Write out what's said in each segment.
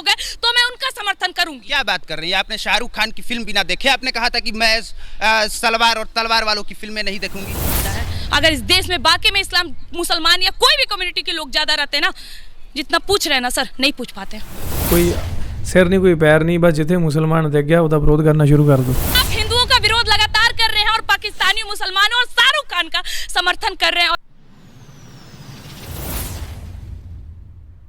लोग हैं तो मैं उनका समर्थन करूंगी। क्या बात कर रही है? आपने शाहरुख खान की फिल्म बिना देखे आपने कहा था कि मैं सलवार और तलवार वालों की फिल्में नहीं देखूंगी। अगर इस देश में बाकी में इस्लाम मुसलमान या कोई भी कम्युनिटी के लोग ज्यादा रहते हैं ना, जितना पूछ रहे हैं ना सर, नहीं पूछ पाते। कोई सिर नहीं कोई पैर नहीं, बस जिथे मुसलमान दिख गया उसका विरोध करना शुरू कर दो। आप हिंदुओं का विरोध लगातार कर रहे हैं और पाकिस्तानी मुसलमानों और शाहरुख खान का समर्थन कर रहे हैं।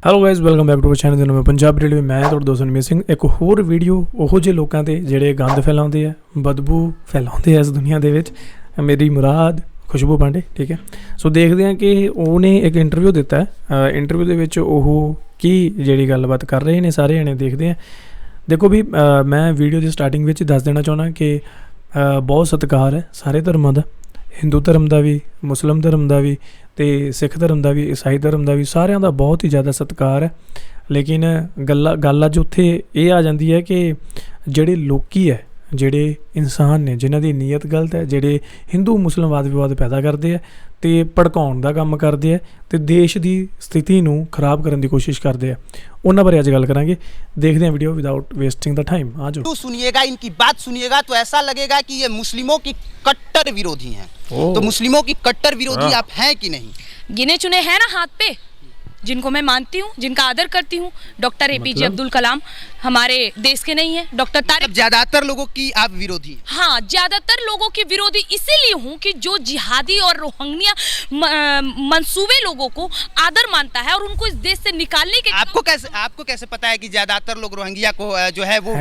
Hello guys, welcome back to our channel. ਮੈਂ ਪੰਜਾਬ ਰੇਡੀਓ ਮੈਂ ਤੁਹਾਡਾ ਦੋਸਤ ਨਿਮੇਸ਼ ਸਿੰਘ। ਇੱਕ ਹੋਰ ਵੀਡੀਓ ਉਹੋ ਜਿਹੇ ਲੋਕਾਂ ਤੇ ਜਿਹੜੇ ਗੰਦ ਫੈਲਾਉਂਦੇ ਆ, ਬਦਬੂ ਫੈਲਾਉਂਦੇ ਆ ਇਸ ਦੁਨੀਆ ਦੇ ਵਿੱਚ। ਮੇਰੀ ਮੁਰਾਦ ਖੁਸ਼ਬੂ ਪਾਂਡੇ, ਠੀਕ ਹੈ। ਸੋ ਦੇਖਦੇ ਹਾਂ ਕਿ ਉਹਨੇ ਇੱਕ ਇੰਟਰਵਿਊ ਦਿੱਤਾ ਹੈ। ਇੰਟਰਵਿਊ ਦੇ ਵਿੱਚ ਉਹ ਕੀ ਜਿਹੜੀ ਗੱਲਬਾਤ ਕਰ ਰਹੇ ਨੇ, ਸਾਰੇ ਜਣੇ ਦੇਖਦੇ ਹਾਂ। ਦੇਖੋ ਵੀ ਮੈਂ ਵੀਡੀਓ ਦੀ ਸਟਾਰਟਿੰਗ ਵਿੱਚ ਦੱਸ ਦੇਣਾ ਚਾਹੁੰਦਾ ਕਿ ਬਹੁਤ ਸਤਿਕਾਰ ਹੈ ਸਾਰੇ ਧਰਮਾਂ ਦਾ, ਹਿੰਦੂ ਧਰਮ ਦਾ ਵੀ, ਮੁਸਲਿਮ ਧਰਮ ਦਾ ਵੀ ਅਤੇ ਸਿੱਖ ਧਰਮ ਦਾ ਵੀ, ਈਸਾਈ ਧਰਮ ਦਾ ਵੀ, ਸਾਰਿਆਂ ਦਾ ਬਹੁਤ ਹੀ ਜ਼ਿਆਦਾ ਸਤਿਕਾਰ ਹੈ। ਲੇਕਿਨ ਗੱਲ ਅੱਜ ਉੱਥੇ ਇਹ ਆ ਜਾਂਦੀ ਹੈ ਕਿ ਜਿਹੜੇ ਲੋਕੀ ਹੈ, ਜਿਹੜੇ ਇਨਸਾਨ ਨੇ ਜਿਨ੍ਹਾਂ ਦੀ ਨੀਅਤ ਗਲਤ ਹੈ, ਜਿਹੜੇ ਹਿੰਦੂ ਮੁਸਲਿਮ ਵਾਦ ਵਿਵਾਦ ਪੈਦਾ ਕਰਦੇ ਆ ਅਤੇ ਭੜਕਾਉਣ ਦਾ ਕੰਮ ਕਰਦੇ ਆ ਅਤੇ ਦੇਸ਼ ਦੀ ਸਥਿਤੀ ਨੂੰ ਖਰਾਬ ਕਰਨ ਦੀ ਕੋਸ਼ਿਸ਼ ਕਰਦੇ ਆ, ਉਹਨਾਂ ਬਾਰੇ ਅੱਜ ਗੱਲ ਕਰਾਂਗੇ। देखते हैं video without wasting the time. आ जाओ। सुनिएगा, इनकी बात सुनिएगा तो ऐसा लगेगा कि ये मुस्लिमों की कट्टर विरोधी हैं। तो मुस्लिमों की कट्टर विरोधी आप हैं कि नहीं? गिने चुने हैं ना हाथ पे, जिनको मैं मानती हूँ, जिनका आदर करती हूँ। डॉक्टर एपीजे अब्दुल कलाम हमारे देश के नहीं है। डॉक्टर तारिक, ज्यादातर लोगों की आप विरोधी? हाँ, ज्यादातर लोगों की विरोधी इसीलिए हूँ कि जो जिहादी और रोहिंग्या मंसूबे लोगों को आदर मानता है और उनको इस देश से निकालने के आपको कैसे पता है कि ज्यादातर लोग रोहिंग्या को जो है वो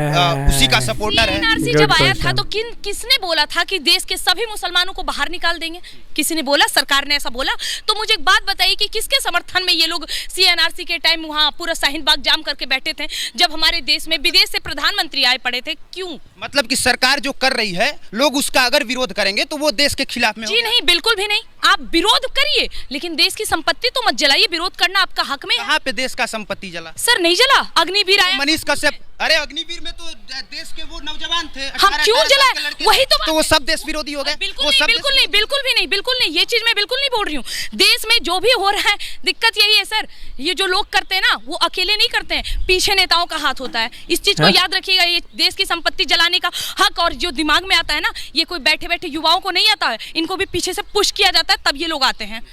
उसी का सपोर्टर है? एनआरसी जब आया था तो किसने बोला था कि देश के सभी मुसलमानों को बाहर निकाल देंगे? किसी ने बोला? सरकार ने ऐसा बोला? तो मुझे एक बात बताइए कि किसके समर्थन में ये लोग सीएनआरसी के टाइम वहाँ पूरा शाहीन बाग जाम करके बैठे थे जब हमारे देश में विदेश से प्रधानमंत्री आए पड़े थे? क्यों? मतलब कि सरकार जो कर रही है, लोग उसका अगर विरोध करेंगे तो वो देश के खिलाफ में? जी नहीं, बिल्कुल भी नहीं। आप विरोध करिए लेकिन देश की संपत्ति तो मत जलाइए। विरोध करना आपका हक में। कहाँ पे देश का संपत्ति जला? सर नहीं जला, अग्निवीर आया। मनीष कश्यप, अरे अग्निवीर में तो देश के वो नौजवान थे। हम क्यों जलाए? वही तो वो सब देश विरोधी हो गए? बिल्कुल नहीं, बिल्कुल नहीं, बिल्कुल भी नहीं, बिल्कुल नहीं। ये चीज मैं बिल्कुल नहीं बोल रही हूँ। देश में जो भी हो रहा है, दिक्कत यही है सर, ये जो लोग करते हैं ना वो अकेले नहीं करते हैं, पीछे नेताओं का हाथ होता है। इस चीज को याद रखिएगा। ये देश की संपत्ति जलाने का हक और जो दिमाग में आता है ना, ये कोई बैठे बैठे युवाओं को नहीं आता है, इनको भी पीछे से पुश किया जाता है तब ये लोग आते हैं।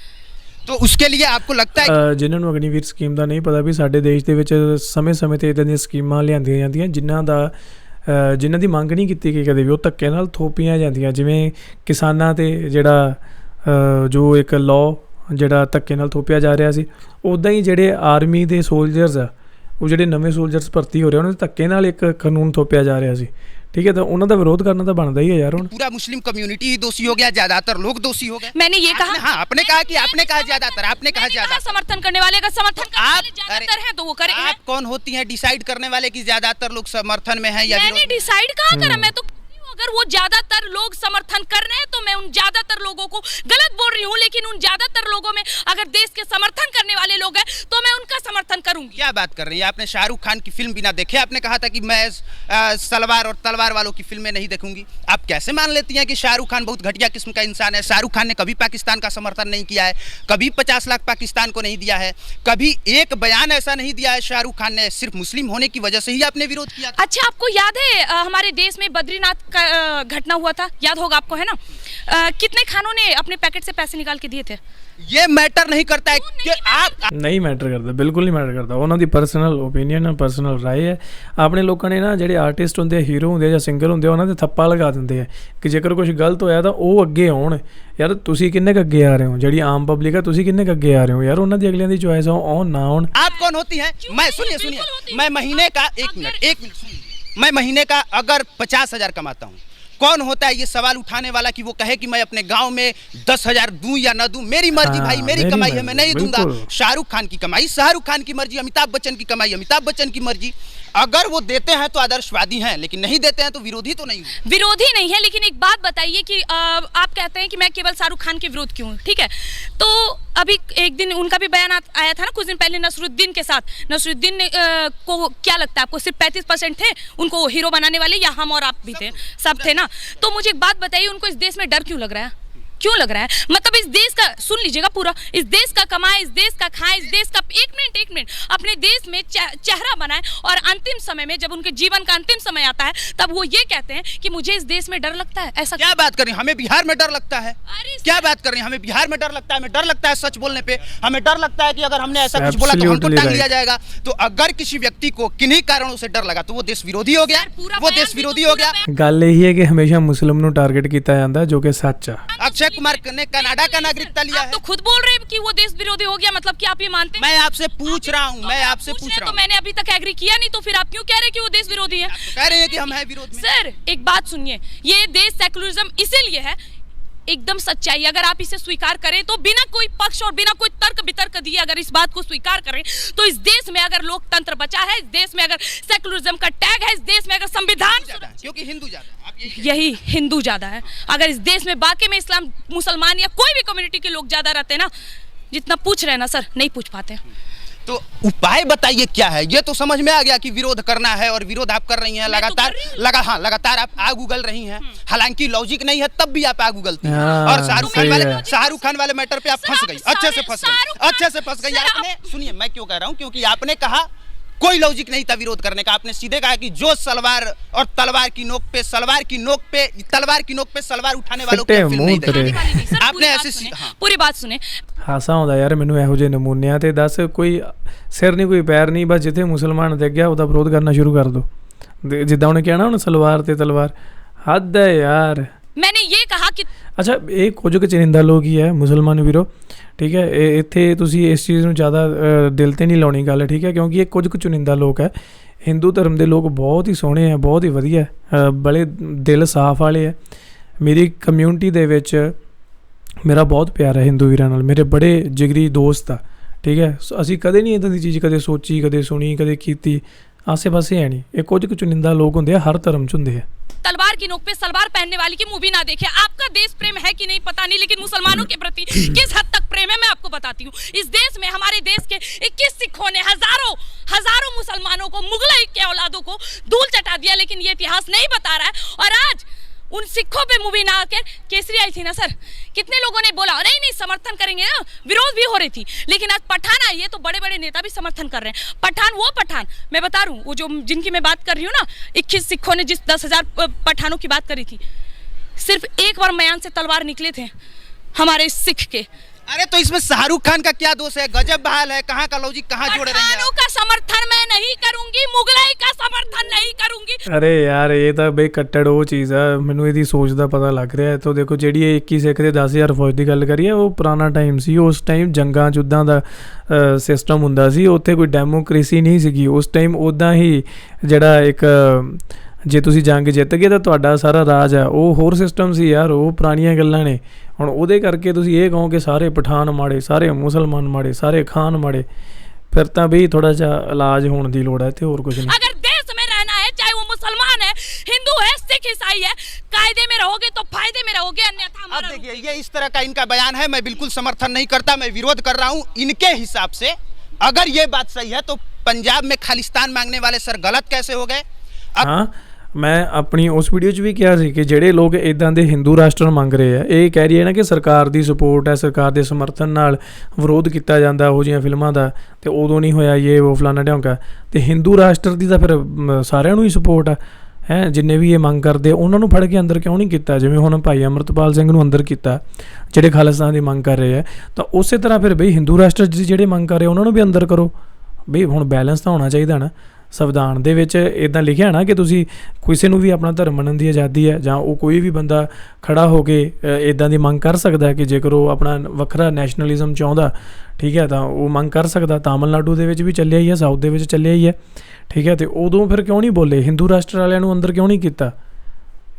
तो उसके लिए आपको लगता है जिन्हां नूं अग्निवीर स्कीम ਦਾ ਨਹੀਂ ਪਤਾ ਵੀ ਸਾਡੇ ਦੇਸ਼ ਦੇ ਵਿੱਚ ਸਮੇਂ-ਸਮੇਂ ਤੇ ਇਦਾਂ ਦੀਆਂ ਸਕੀਮਾਂ ਲਿਆਂਦੀਆਂ ਜਾਂਦੀਆਂ ਜਿਨ੍ਹਾਂ ਦੀ ਮੰਗ ਨਹੀਂ ਕੀਤੀ ਗਈ ਕਦੇ ਵੀ, ਉਹ ਧੱਕੇ ਨਾਲ ਥੋਪੀਆਂ ਜਾਂਦੀਆਂ। ਜਿਵੇਂ ਕਿਸਾਨਾਂ ਤੇ ਜਿਹੜਾ ਜੋ ਇੱਕ ਲਾਅ ਜਿਹੜਾ ਧੱਕੇ ਨਾਲ ਥੋਪਿਆ ਜਾ ਰਿਹਾ ਸੀ, ਉੱਦਾਂ ਹੀ ਜਿਹੜੇ ਆਰਮੀ ਦੇ ਸੋਲਜਰਸ ਆ, ਉਹ ਜਿਹੜੇ ਨਵੇਂ ਸੋਲਜਰਸ ਭਰਤੀ ਹੋ ਰਹੇ ਉਹਨਾਂ ਦੇ ਧੱਕੇ ਨਾਲ ਇੱਕ ਕਾਨੂੰਨ ਥੋਪਿਆ ਜਾ ਰਿਹਾ ਸੀ, ठीक है। तो उन्होंने विरोध करना तो बनता ही है यार। पूरा मुस्लिम कम्युनिटी ही दोषी हो गया, ज्यादातर लोग दोषी हो गए। मैंने ये कहा? हाँ, आपने कहा कि आपने कहा ज्यादातर, आपने कहा ज्यादा। समर्थन करने वाले का समर्थन करने वाले ज्यादातर हैं तो वो करें। आप कौन होती हैं डिसाइड करने वाले कि ज्यादातर लोग समर्थन में हैं या? मैंने डिसाइड कहाँ करा? मैं तो अगर वो ज्यादातर लोग समर्थन कर रहे हैं तो मैं उन ज्यादातर लोगों को गलत बोल रही हूँ, लेकिन उन ज्यादातर लोगों में अगर देश के समर्थन करने वाले लोग हैं तो मैं उनका समर्थन करूंगी। क्या बात कर रही है? आपने शाहरुख खान की फिल्म बिना देखे आपने कहा था कि मैं सलवार और तलवार वालों की फिल्में नहीं देखूंगी। आप कैसे मान लेती हैं कि शाहरुख खान बहुत घटिया किस्म का इंसान है? शाहरुख खान ने कभी पाकिस्तान का समर्थन नहीं किया है, कभी 50 लाख पाकिस्तान को नहीं दिया है, कभी एक बयान ऐसा नहीं दिया है शाहरुख खान ने। सिर्फ मुस्लिम होने की वजह से ही आपने विरोध किया था। अच्छा, आपको याद है हमारे देश में बद्रीनाथ का घटना हुआ था? याद होगा आपको, है ना? कितने खानों ने अपने पैकेट से पैसे निकाल के दिए थे? ये मैटर नहीं करता है कि आप नहीं मैटर करता, बिल्कुल नहीं मैटर करता। उन्होंने पर्सनल ओपीनियन है, पर्सनल राय है। अपने लोगों ने ना ਜਿਹੜੇ ਆਰਟਿਸਟ ਹੁੰਦੇ, ਹੀਰੋ ਹੁੰਦੇ ਜਾਂ ਸਿੰਗਰ ਹੁੰਦੇ, ਉਹਨਾਂ ਦੇ ਥੱਪਾ ਲਗਾ ਦਿੰਦੇ ਆ ਕਿ ਜੇਕਰ ਕੁਝ ਗਲਤ ਹੋਇਆ ਤਾਂ ਉਹ ਅੱਗੇ ਆਉਣ। ਯਾਰ ਤੁਸੀਂ ਕਿੰਨੇ ਕ ਅੱਗੇ ਆ ਰਹੇ ਹੋ? ਜਿਹੜੀ ਆਮ ਪਬਲਿਕ ਹੈ, ਤੁਸੀਂ ਕਿੰਨੇ ਕ ਅੱਗੇ ਆ ਰਹੇ ਹੋ ਯਾਰ? ਉਹਨਾਂ ਦੀ ਅਗਲਿਆਂ ਦੀ ਚੋਇਸ ਆਉਣ ਨਾ ਆਉਣ। आप कौन होती हैं? मैं सुनिए मैं महीने का एक मिनट सुनिए, मैं महीने का अगर 50,000 कमाता हूँ, कौन होता है ये सवाल उठाने वाला कि वो कहे कि मैं अपने गांव में 10,000 दूं या न दूं? मेरी मर्जी भाई, मेरी कमाई है, मैं नहीं दूंगा। शाहरुख खान की कमाई शाहरुख खान की मर्जी, अमिताभ बच्चन की कमाई अमिताभ बच्चन की मर्जी। अगर वो देते हैं तो आदर्शवादी हैं, लेकिन नहीं देते हैं तो विरोधी तो नहीं हूँ। विरोधी नहीं है, लेकिन एक बात बताइए कि आप कहते हैं कि मैं केवल शाहरुख खान के विरोध क्यों हूँ? ठीक है, तो अभी एक दिन उनका भी बयान आया था ना कुछ दिन पहले नसरुद्दीन के साथ। नसरुद्दीन को क्या लगता है आपको? सिर्फ 35% थे उनको हीरो बनाने वाले, या हम और आप भी थे? सब थे ना। तो मुझे एक बात बताइए, उनको इस देश में डर क्यों लग रहा है? क्यों लग रहा है? मतलब इस देश का, सुन लीजिएगा पूरा, इस देश का कमाए, इस देश का खाए, इस देश का एक मिनट अपने देश में चेहरा बनाए, और अंतिम समय में जब उनके जीवन का अंतिम समय आता है तब वो ये कहते हैं कि मुझे इस देश में डर लगता है। ऐसा क्या बात कर रही हैं? हमें बिहार में डर लगता है? क्या बात कर रही हैं? हमें बिहार में डर लगता है? हमें डर लगता है सच बोलने पे? हमें डर लगता है कि अगर हमने ऐसा कुछ बोला तो हमको टांग लिया जाएगा? तो अगर किसी व्यक्ति को किन्हीं कारणों से डर लगा तो वो देश विरोधी हो गया, वो देश विरोधी हो गया। ਗੱਲ ਇਹੀ ਹੈ ਕਿ ਹਮੇਸ਼ਾ ਮੁਸਲਿਮ ਨੂੰ ਟਾਰਗੇਟ ਕੀਤਾ ਜਾਂਦਾ ਜੋ कि सच है। अक्षय कुमार ने कनाडा का नागरिकता लिया आप है। तो खुद बोल रहे हैं कि वो देश विरोधी हो गया, मतलब कि आप ये मानते हैं? मैं आपसे पूछ रहा हूँ, मैं आपसे पूछ रहा तो हूँ। मैंने अभी तक एग्री किया नहीं, तो फिर आप क्यों कह रहे हैं कि वो देश विरोधी है? कह रहे हैं कि हम हैं विरोध में। सर एक बात सुनिए, ये देश सेकुलरिज्म इसीलिए है, एकदम सच्चाई, अगर आप इसे स्वीकार करें तो बिना कोई पक्ष और बिना कोई तर्क वितर्क दिए अगर इस बात को स्वीकार करें तो इस देश में अगर लोकतंत्र बचा है, इस देश में अगर सेकुलरिज्म का टैग है, इस देश में अगर संविधान, क्योंकि हिंदू ज्यादा है, आप यही हिंदू ज्यादा है। अगर इस देश में बाकी में इस्लाम, मुसलमान या कोई भी कम्युनिटी के लोग ज्यादा रहते हैं ना, जितना पूछ रहे हैं ना सर, नहीं पूछ पाते। तो उपाय बताइए क्या है? ये तो समझ में आ गया कि विरोध करना है, और विरोध आप कर रही हैं लगातार, लगातार आप आग उगल रही हैं। हालांकि लॉजिक नहीं है तब भी आप आग उगलती हैं। और शाहरुख खान वाले मैटर पे आप फंस गई, अच्छे से फंस गई। आपने, सुनिए मैं क्यों कह रहा हूँ, क्योंकि आपने कहा कोई लॉजिक नहीं था विरोध करने का। आपने सीधे कहा कि जो सलवार और तलवार की नोक पे तलवार की नोक पे सलवार उठाने वालों को फिल्म नहीं देखी। आपने ऐसे पूरी बात सुने। ਹਾਸਾ ਆਉਂਦਾ ਯਾਰ ਮੈਨੂੰ ਇਹੋ ਜਿਹੇ ਨਮੂਨਿਆਂ ਤੇ। ਦੱਸ ਕੋਈ ਸਿਰ ਨਹੀਂ ਕੋਈ ਪੈਰ ਨਹੀਂ, ਬਸ ਜਿੱਥੇ ਮੁਸਲਮਾਨ ਦਿਖ ਗਿਆ ਉਹਦਾ ਵਿਰੋਧ ਕਰਨਾ ਸ਼ੁਰੂ ਕਰ ਦੋ। ਜਿੱਦਾਂ ਉਹਨੇ ਕਿਹਾ ਨਾ ਹੁਣ ਸਲਵਾਰ ਤੇ ਤਲਵਾਰ, ਹੱਦ ਹੈ ਯਾਰ। मैंने ये कहा कि ਅੱਛਾ ਇਹ ਕੁਝ ਕੁ ਚਰਿੰਦਾ ਲੋਕ ਹੀ ਹੈ ਮੁਸਲਮਾਨ ਵੀਰੋ, ਠੀਕ ਹੈ। ਇਹ ਇੱਥੇ ਤੁਸੀਂ ਇਸ ਚੀਜ਼ ਨੂੰ ਜ਼ਿਆਦਾ ਦਿਲ 'ਤੇ ਨਹੀਂ ਲਾਉਣੀ ਗੱਲ, ਠੀਕ ਹੈ, ਕਿਉਂਕਿ ਇਹ ਕੁਝ ਕੁ ਚੁਣਿੰਦਾ ਲੋਕ ਹੈ। ਹਿੰਦੂ ਧਰਮ ਦੇ ਲੋਕ ਬਹੁਤ ਹੀ ਸੋਹਣੇ ਹੈ, ਬਹੁਤ ਹੀ ਵਧੀਆ, ਬੜੇ ਦਿਲ ਸਾਫ਼ ਵਾਲੇ ਹੈ। ਮੇਰੀ ਕਮਿਊਨਿਟੀ ਦੇ ਵਿੱਚ ਮੇਰਾ ਬਹੁਤ ਪਿਆਰ ਹੈ ਹਿੰਦੂ ਵੀਰਾਂ ਨਾਲ, ਮੇਰੇ ਬੜੇ ਜਿਗਰੀ ਦੋਸਤ ਆ, ਠੀਕ ਹੈ। ਅਸੀਂ ਕਦੇ ਨਹੀਂ ਇੱਦਾਂ ਦੀ ਚੀਜ਼ ਕਦੇ ਸੋਚੀ, ਕਦੇ ਸੁਣੀ, ਕਦੇ ਕੀਤੀ, ਆਸੇ ਪਾਸੇ ਹੈ ਨਹੀਂ। ਇਹ ਕੁਝ ਕੁ ਚੁਣਿੰਦਾ ਲੋਕ ਹੁੰਦੇ ਆ, ਹਰ ਧਰਮ 'ਚ ਹੁੰਦੇ ਆ। तलवार की नोक पे सलवार पहनने वाली की मूवी ना देखे। आपका देश प्रेम है कि नहीं पता नहीं, लेकिन मुसलमानों के प्रति किस हद तक प्रेम है मैं आपको बताती हूँ। इस देश में, हमारे देश के 21 सिखों ने हजारों मुसलमानों को, मुगलई के औलादों को धूल चटा दिया, लेकिन ये इतिहास नहीं बता रहा है। और आज उन सिखों पे मूवी ना आकर केसरी आई थी ना सर, कितने लोगों ने बोला नहीं समर्थन करेंगे ना, विरोध भी हो रही थी, लेकिन आज पठान आई है तो बड़े बड़े नेता भी समर्थन कर रहे हैं। पठान मैं बता रहा हूँ, वो जो जिनकी मैं बात कर रही हूँ ना, 21 सिखों ने जिस 10,000 पठानों की बात करी थी, सिर्फ एक बार मयान से तलवार निकले थे हमारे सिख के। अरे तो इसमें शाहरुख खान का क्या दोष है? गजब बहाल है, कहाँ का लॉजिक, कहाँ जोड़ रहे हैं? का समर्थन मैं नहीं करूंगी, मुगलाई का समर्थन नहीं करूंगी। ਅਰੇ ਯਾਰ ਇਹ ਤਾਂ ਬਈ ਕੱਟੜ ਉਹ ਚੀਜ਼ ਆ, ਮੈਨੂੰ ਇਹਦੀ ਸੋਚ ਦਾ ਪਤਾ ਲੱਗ ਰਿਹਾ। ਤੋਂ ਦੇਖੋ ਜਿਹੜੀ ਇਹ 21 ਸਿੱਖ ਦੇ 10,000 ਫੌਜ ਦੀ ਗੱਲ ਕਰੀਏ, ਉਹ ਪੁਰਾਣਾ ਟਾਈਮ ਸੀ। ਉਸ ਟਾਈਮ ਜੰਗਾਂ 'ਚ ਉੱਦਾਂ ਦਾ ਸਿਸਟਮ ਹੁੰਦਾ ਸੀ, ਉੱਥੇ ਕੋਈ ਡੈਮੋਕ੍ਰੇਸੀ ਨਹੀਂ ਸੀਗੀ ਉਸ ਟਾਈਮ। ਉੱਦਾਂ ਹੀ ਜਿਹੜਾ ਇੱਕ ਜੇ ਤੁਸੀਂ ਜੰਗ ਜਿੱਤ ਗਏ ਤਾਂ ਤੁਹਾਡਾ ਸਾਰਾ ਰਾਜ ਆ, ਉਹ ਹੋਰ ਸਿਸਟਮ ਸੀ ਯਾਰ, ਉਹ ਪੁਰਾਣੀਆਂ ਗੱਲਾਂ ਨੇ। ਹੁਣ ਉਹਦੇ ਕਰਕੇ ਤੁਸੀਂ ਇਹ ਕਹੋ ਕਿ ਸਾਰੇ ਪਠਾਨ ਮਾੜੇ, ਸਾਰੇ ਮੁਸਲਮਾਨ ਮਾੜੇ, ਸਾਰੇ ਖਾਨ ਮਾੜੇ, ਫਿਰ ਤਾਂ ਬਈ ਥੋੜਾ ਜਿਹਾ ਇਲਾਜ ਹੋਣ ਦੀ ਲੋੜ ਹੈ ਤੇ ਹੋਰ ਕੁਝ ਨਹੀਂ। अगर देश में रहना है, चाहे वो मुसलमान है, हिंदू है, सिख, ईसाई है, कायदे में रहोगे तो फायदे में रहोगे, अन्यथा अब देखिए ये इस तरह का इनका बयान है, मैं बिल्कुल समर्थन नहीं करता, मैं विरोध कर रहा हूँ। इनके हिसाब से अगर ये बात सही है तो पंजाब में खालिस्तान मांगने वाले सर गलत कैसे हो गए? हाँ ਮੈਂ ਆਪਣੀ ਉਸ ਵੀਡੀਓ 'ਚ ਵੀ ਕਿਹਾ ਸੀ ਕਿ ਜਿਹੜੇ ਲੋਕ ਇੱਦਾਂ ਦੇ ਹਿੰਦੂ ਰਾਸ਼ਟਰ ਮੰਗ ਰਹੇ ਆ, ਇਹ ਕਹਿ ਰਹੀ ਹੈ ਨਾ ਕਿ ਸਰਕਾਰ ਦੀ ਸਪੋਰਟ ਹੈ, ਸਰਕਾਰ ਦੇ ਸਮਰਥਨ ਨਾਲ ਵਿਰੋਧ ਕੀਤਾ ਜਾਂਦਾ ਉਹੋ ਜਿਹੀਆਂ ਫਿਲਮਾਂ ਦਾ, ਅਤੇ ਉਦੋਂ ਨਹੀਂ ਹੋਇਆ ਇਹ ਉਹ ਫਲਾਨਾ ਢਿਉਂਕਾ। ਅਤੇ ਹਿੰਦੂ ਰਾਸ਼ਟਰ ਦੀ ਤਾਂ ਫਿਰ ਸਾਰਿਆਂ ਨੂੰ ਹੀ ਸਪੋਰਟ ਆ ਹੈ। ਜਿੰਨੇ ਵੀ ਇਹ ਮੰਗ ਕਰਦੇ ਉਹਨਾਂ ਨੂੰ ਫੜ ਕੇ ਅੰਦਰ ਕਿਉਂ ਨਹੀਂ ਕੀਤਾ? ਜਿਵੇਂ ਹੁਣ ਭਾਈ ਅਮਰਤਪਾਲ ਸਿੰਘ ਨੂੰ ਅੰਦਰ ਕੀਤਾ, ਜਿਹੜੇ ਖਾਲਿਸਤਾਨ ਦੀ ਮੰਗ ਕਰ ਰਹੇ ਆ, ਤਾਂ ਉਸੇ ਤਰ੍ਹਾਂ ਫਿਰ ਬਈ ਹਿੰਦੂ ਰਾਸ਼ਟਰ ਜਿਹੜੇ ਮੰਗ ਕਰ ਰਹੇ ਉਹਨਾਂ ਨੂੰ ਵੀ ਅੰਦਰ ਕਰੋ। ਬਈ ਹੁਣ ਬੈਲੈਂਸ ਤਾਂ ਹੋਣਾ ਚਾਹੀਦਾ ਨਾ। ਸੰਵਿਧਾਨ ਦੇ ਵਿੱਚ ਇੱਦਾਂ ਲਿਖਿਆ ਨਾ ਕਿ ਤੁਸੀਂ ਕਿਸੇ ਨੂੰ ਵੀ ਆਪਣਾ ਧਰਮ ਮੰਨਣ ਦੀ ਆਜ਼ਾਦੀ ਹੈ, ਜਾਂ ਉਹ ਕੋਈ ਵੀ ਬੰਦਾ ਖੜ੍ਹਾ ਹੋ ਕੇ ਇੱਦਾਂ ਦੀ ਮੰਗ ਕਰ ਸਕਦਾ ਕਿ ਜੇਕਰ ਉਹ ਆਪਣਾ ਵੱਖਰਾ ਨੈਸ਼ਨਲਿਜ਼ਮ ਚਾਹੁੰਦਾ, ਠੀਕ ਹੈ, ਤਾਂ ਉਹ ਮੰਗ ਕਰ ਸਕਦਾ। ਤਾਮਿਲਨਾਡੂ ਦੇ ਵਿੱਚ ਵੀ ਚੱਲਿਆ ਹੀ ਹੈ, ਸਾਊਥ ਦੇ ਵਿੱਚ ਚੱਲਿਆ ਹੀ ਹੈ, ਠੀਕ ਹੈ। ਅਤੇ ਉਦੋਂ ਫਿਰ ਕਿਉਂ ਨਹੀਂ ਬੋਲੇ? ਹਿੰਦੂ ਰਾਸ਼ਟਰ ਵਾਲਿਆਂ ਨੂੰ ਅੰਦਰ ਕਿਉਂ ਨਹੀਂ ਕੀਤਾ?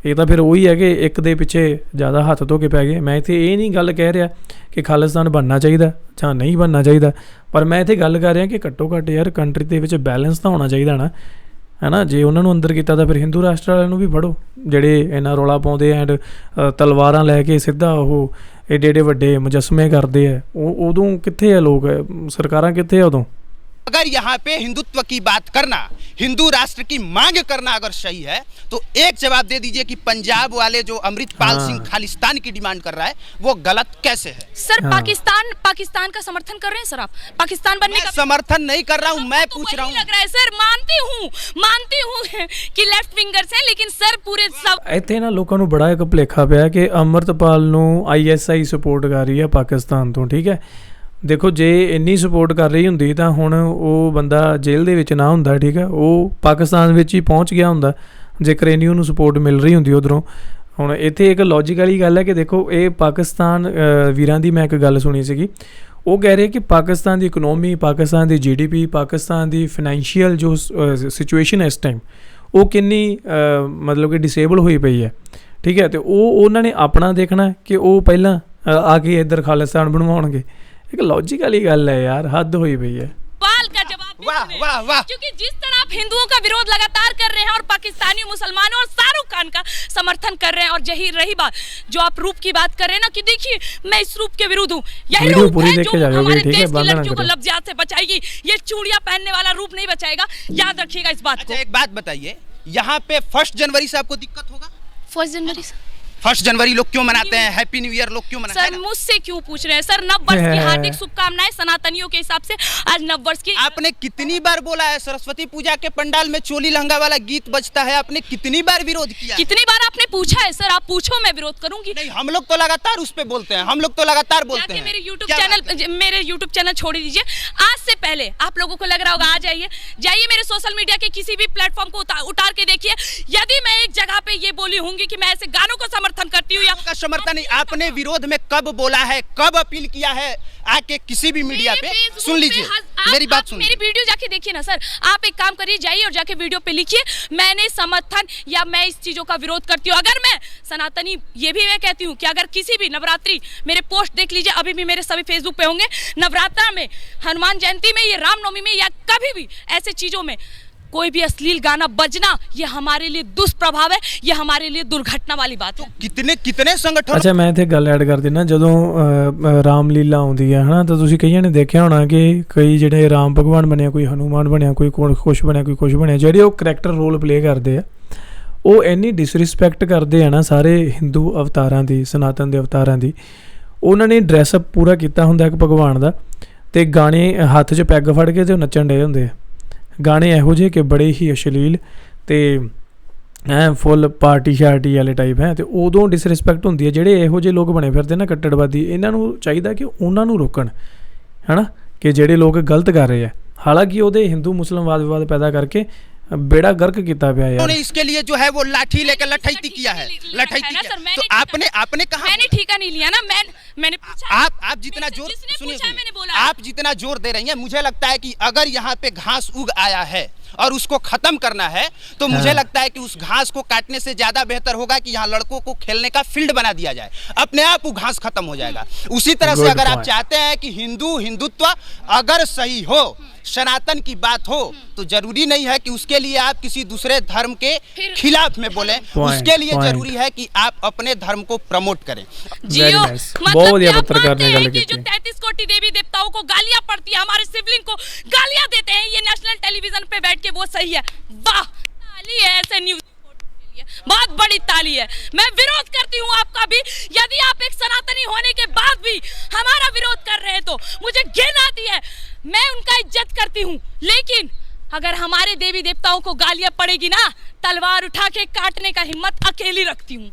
ਇਹ ਤਾਂ ਫਿਰ ਉਹੀ ਹੈ ਕਿ ਇੱਕ ਦੇ ਪਿੱਛੇ ਜ਼ਿਆਦਾ ਹੱਥ ਧੋ ਕੇ ਪੈ ਗਏ। ਮੈਂ ਇੱਥੇ ਇਹ ਨਹੀਂ ਗੱਲ ਕਹਿ ਰਿਹਾ ਕਿ ਖਾਲਿਸਤਾਨ ਬਣਨਾ ਚਾਹੀਦਾ ਜਾਂ ਨਹੀਂ ਬਣਨਾ ਚਾਹੀਦਾ, ਪਰ ਮੈਂ ਇੱਥੇ ਗੱਲ ਕਰ ਰਿਹਾ ਕਿ ਘੱਟੋ ਘੱਟ ਯਾਰ ਕੰਟਰੀ ਦੇ ਵਿੱਚ ਬੈਲੈਂਸ ਤਾਂ ਹੋਣਾ ਚਾਹੀਦਾ ਨਾ, ਹੈ ਨਾ। ਜੇ ਉਹਨਾਂ ਨੂੰ ਅੰਦਰ ਕੀਤਾ ਤਾਂ ਫਿਰ ਹਿੰਦੂ ਰਾਸ਼ਟਰ ਵਾਲਿਆਂ ਨੂੰ ਵੀ ਫੜੋ, ਜਿਹੜੇ ਇੰਨਾ ਰੌਲਾ ਪਾਉਂਦੇ ਐਂਡ ਤਲਵਾਰਾਂ ਲੈ ਕੇ ਸਿੱਧਾ ਉਹ ਏਡੇ ਏਡੇ ਵੱਡੇ ਮੁਜੱਸਮੇ ਕਰਦੇ ਆ। ਉਹ ਉਦੋਂ ਕਿੱਥੇ ਆ ਲੋਕ? ਸਰਕਾਰਾਂ ਕਿੱਥੇ ਆ ਉਦੋਂ? अगर यहाँ पे हिंदुत्व की बात करना, हिंदू राष्ट्र की मांग करना अगर सही है तो एक जवाब दे दीजिए कि पंजाब वाले जो अमृतपाल सिंह खालिस्तान की डिमांड कर रहा है वो गलत कैसे है? सर पाकिस्तान का समर्थन कर रहे हैं सर, आप पाकिस्तान बनने का समर्थन नहीं कर रहा हूँ, मैं तो पूछ रहा हूँ। लग रहा है सर, मानती हूँ कि लेफ्ट विंगर्स हैं, लेकिन सर पूरे सब ਇੱਥੇ ਨਾ ਲੋਕਾਂ ਨੂੰ ਬੜਾ ਇੱਕ ਭੁਲੇਖਾ ਪਿਆ ਕਿ ਅਮਰਤਪਾਲ ਨੂੰ ISI ਸਪੋਰਟ ਕਰ ਰਹੀ ਹੈ ਪਾਕਿਸਤਾਨ ਤੋਂ। ਠੀਕ ਹੈ, ਦੇਖੋ ਜੇ ਇੰਨੀ ਸਪੋਰਟ ਕਰ ਰਹੀ ਹੁੰਦੀ ਤਾਂ ਹੁਣ ਉਹ ਬੰਦਾ ਜੇਲ੍ਹ ਦੇ ਵਿੱਚ ਨਾ ਹੁੰਦਾ। ਠੀਕ ਹੈ, ਉਹ ਪਾਕਿਸਤਾਨ ਵਿੱਚ ਹੀ ਪਹੁੰਚ ਗਿਆ ਹੁੰਦਾ ਜੇਕਰ ਇੰਨੀ ਉਹਨੂੰ ਸਪੋਰਟ ਮਿਲ ਰਹੀ ਹੁੰਦੀ ਉੱਧਰੋਂ। ਹੁਣ ਇੱਥੇ ਇੱਕ ਲੌਜਿਕ ਵਾਲੀ ਗੱਲ ਹੈ ਕਿ ਦੇਖੋ ਇਹ ਪਾਕਿਸਤਾਨ ਵੀਰਾਂ ਦੀ ਮੈਂ ਇੱਕ ਗੱਲ ਸੁਣੀ ਸੀਗੀ, ਉਹ ਕਹਿ ਰਹੇ ਕਿ ਪਾਕਿਸਤਾਨ ਦੀ ਇਕਨੋਮੀ, ਪਾਕਿਸਤਾਨ ਦੀ GDP, ਪਾਕਿਸਤਾਨ ਦੀ ਫਾਈਨੈਂਸ਼ੀਅਲ ਜੋ ਸਿਚੁਏਸ਼ਨ ਹੈ ਇਸ ਟਾਈਮ ਉਹ ਕਿੰਨੀ ਮਤਲਬ ਕਿ ਡਿਸੇਬਲ ਹੋਈ ਪਈ ਹੈ। ਠੀਕ ਹੈ, ਅਤੇ ਉਹਨਾਂ ਨੇ ਆਪਣਾ ਦੇਖਣਾ ਕਿ ਉਹ ਪਹਿਲਾਂ ਆ ਕੇ ਇੱਧਰ ਖਾਲਿਸਤਾਨ ਬਣਵਾਉਣਗੇ। एक लॉजिक वाली गल है यार, हद हुई पई है। सवाल का जवाब भी वाह, सुने। वाह, वाह। क्योंकि जिस तरह आप हिंदुओं का विरोध लगातार कर रहे हैं और पाकिस्तानी मुसलमानों और शाहरुख खान का समर्थन कर रहे हैं, और यही रही बात जो आप रूप की बात कर रहे हैं ना कि देखिए मैं इस रूप के विरुद्ध हूँ, यही रूप है जो हमारे देश की लड़कियों को लफ्ज़ात से बचाएगी। ये चूड़ियां पहनने वाला रूप नहीं बचाएगा, याद रखिएगा इस बात को। अच्छा एक बात बताइए, यहाँ पे 1 जनवरी से आपको दिक्कत होगा? 1 जनवरी 1 जनवरी लोग क्यों मनाते हैं? हैप्पी न्यू ईयर लोग क्यों मनाते हैं? सर मुझसे क्यों पूछ रहे हैं सर? नववर्ष की हार्दिक शुभकामनाएं सनातनियों के हिसाब से आज नववर्ष की। आपने कितनी बार बोला है सरस्वती पूजा के पंडाल में चोली लहंगा वाला गीत बजता है, आपने कितनी बार विरोध किया? कितनी बार आपने पूछा है सर? आप पूछो, मैं विरोध करूंगी। नहीं, हम लोग तो लगातार उस पे बोलते हैं, हम लोग तो लगातार बोलते हैं। मेरे YouTube चैनल छोड़ दीजिए। आज से पहले आप लोगों को लग रहा होगा, आ जाइए मेरे सोशल मीडिया के किसी भी प्लेटफॉर्म को उतार के देखिए। यदि मैं एक जगह पे ये बोली होंगी कि मैं ऐसे गानों को समर्थन करती हूँ या का समर्थन नहीं, आपने विरोध में कब बोला है, कब अपील किया है आके किसी भी मीडिया पे? सुन लीजिए मेरी बात, सुन मेरी वीडियो जाके देखिए ना सर। आप एक काम करिए, जाइए और जाके वीडियो पे लिखिए मैंने समर्थन या मैं इस चीजों का विरोध करती हूँ। अगर मैं सनातनी, ये भी मैं कहती हूँ कि अगर किसी भी नवरात्रि, मेरे पोस्ट देख लीजिए, अभी भी मेरे सभी फेसबुक पे होंगे, नवरात्रा में, हनुमान जयंती में, ये रामनवमी में या कभी भी ऐसे चीजों में कोई भी अश्लील गाना बजना, ये हमारे लिए दुष्प्रभाव है, ये हमारे लिए दुर्घटना वाली बात है। कितने संगठन। ਅੱਛਾ ਮੈਂ ਇੱਥੇ ਗੱਲ ਐਡ ਕਰ ਦਿੰਦਾ, ਜਦੋਂ ਰਾਮਲੀਲਾ ਆਉਂਦੀ ਹੈ ਹਨਾ, ਤਾਂ ਤੁਸੀਂ ਕਈਆਂ ਨੇ ਦੇਖਿਆ ਹੋਣਾ ਕਿ ਕਈ ਜਿਹੜੇ ਰਾਮ ਭਗਵਾਨ ਬਣਿਆ, ਕੋਈ ਹਨੂਮਾਨ ਬਣਿਆ, ਕੋਈ ਕੁਛ ਬਣਿਆ, ਕੋਈ ਕੁਛ ਬਣਿਆ, ਜਿਹੜੇ ਉਹ ਕਰੈਕਟਰ ਰੋਲ ਪਲੇ ਕਰਦੇ ਆ ਉਹ ਇੰਨੀ ਡਿਸਰਿਸਪੈਕਟ ਕਰਦੇ ਆ ਨਾ ਸਾਰੇ ਹਿੰਦੂ ਅਵਤਾਰਾਂ ਦੀ, ਸਨਾਤਨ ਦੇ ਅਵਤਾਰਾਂ ਦੀ। ਉਹਨਾਂ ਨੇ ਡਰੈਸਅਪ ਪੂਰਾ ਕੀਤਾ ਹੁੰਦਾ ਇੱਕ ਭਗਵਾਨ ਦਾ, ਅਤੇ ਗਾਣੇ ਹੱਥ 'ਚ ਪੈਗ ਫੜ ਕੇ ਅਤੇ ਉਹ ਨੱਚਣ ਡੇ ਹੁੰਦੇ ਆ। ਗਾਣੇ ਇਹੋ ਜਿਹੇ ਕਿ ਬੜੇ ਹੀ ਅਸ਼ਲੀਲ ਅਤੇ ਐਂ ਫੁੱਲ ਪਾਰਟੀ ਸ਼ਾਰਟੀ ਵਾਲੇ ਟਾਈਪ ਹੈ, ਅਤੇ ਉਦੋਂ ਡਿਸਰਿਸਪੈਕਟ ਹੁੰਦੀ ਹੈ। ਜਿਹੜੇ ਇਹੋ ਜਿਹੇ ਲੋਕ ਬਣੇ ਫਿਰਦੇ ਨਾ ਕੱਟੜਵਾਦੀ, ਇਹਨਾਂ ਨੂੰ ਚਾਹੀਦਾ ਕਿ ਉਹਨਾਂ ਨੂੰ ਰੋਕਣ, ਹੈ ਨਾ, ਕਿ ਜਿਹੜੇ ਲੋਕ ਗਲਤ ਕਰ ਰਹੇ ਆ। ਹਾਲਾਂਕਿ ਉਹਦੇ ਹਿੰਦੂ ਮੁਸਲਿਮ ਵਾਦ ਵਿਵਾਦ पैदा करके बेड़ा गर्क किया पिया यार। इसके लिए जो है वो लाठी लेकर लठैती किया है, लठैती किया। तो आपने कहा, मैंने ठेका नहीं लिया ना, मैंने पूछा। आप जितना जोर, सुनिए, आप जितना जोर दे रही हैं, मुझे लगता है कि अगर यहाँ पे घास उग आया है और उसको खत्म करना है तो मुझे लगता है कि उस घास को काटने से ज्यादा बेहतर होगा कि यहाँ लड़कों को खेलने का फील्ड बना दिया जाए, अपने आप वो घास खत्म हो जाएगा। उसी तरह से अगर आप चाहते हैं कि हिंदुत्व अगर सही हो, सनातन की बात हो, तो जरूरी नहीं है कि उसके लिए आप किसी दूसरे धर्म के खिलाफ में बोले, उसके लिए जरूरी है कि आप अपने धर्म को प्रमोट करें। जियो, बहुत ही पत्रकार ने गल की जो 33 कोटि देवी देवताओं को गालियां पड़ती है, हमारे शिवलिंग को गालियां देते हैं, ये नेशनल टेलीविजन पे बैठ के वो सही है। वाह, ताली है ऐसे न्यूज़, बहुत बड़ी ताली है। मैं विरोध करती हूँ आपका भी। यदि आप एक सनातनी होने के बाद भी हमारा विरोध कर रहे हैं तो मुझे घिन आती है। मैं उनका इज्जत करती हूँ, लेकिन अगर हमारे देवी देवताओं को गालियां पड़ेगी ना, तलवार उठा के काटने का हिम्मत अकेली रखती हूँ।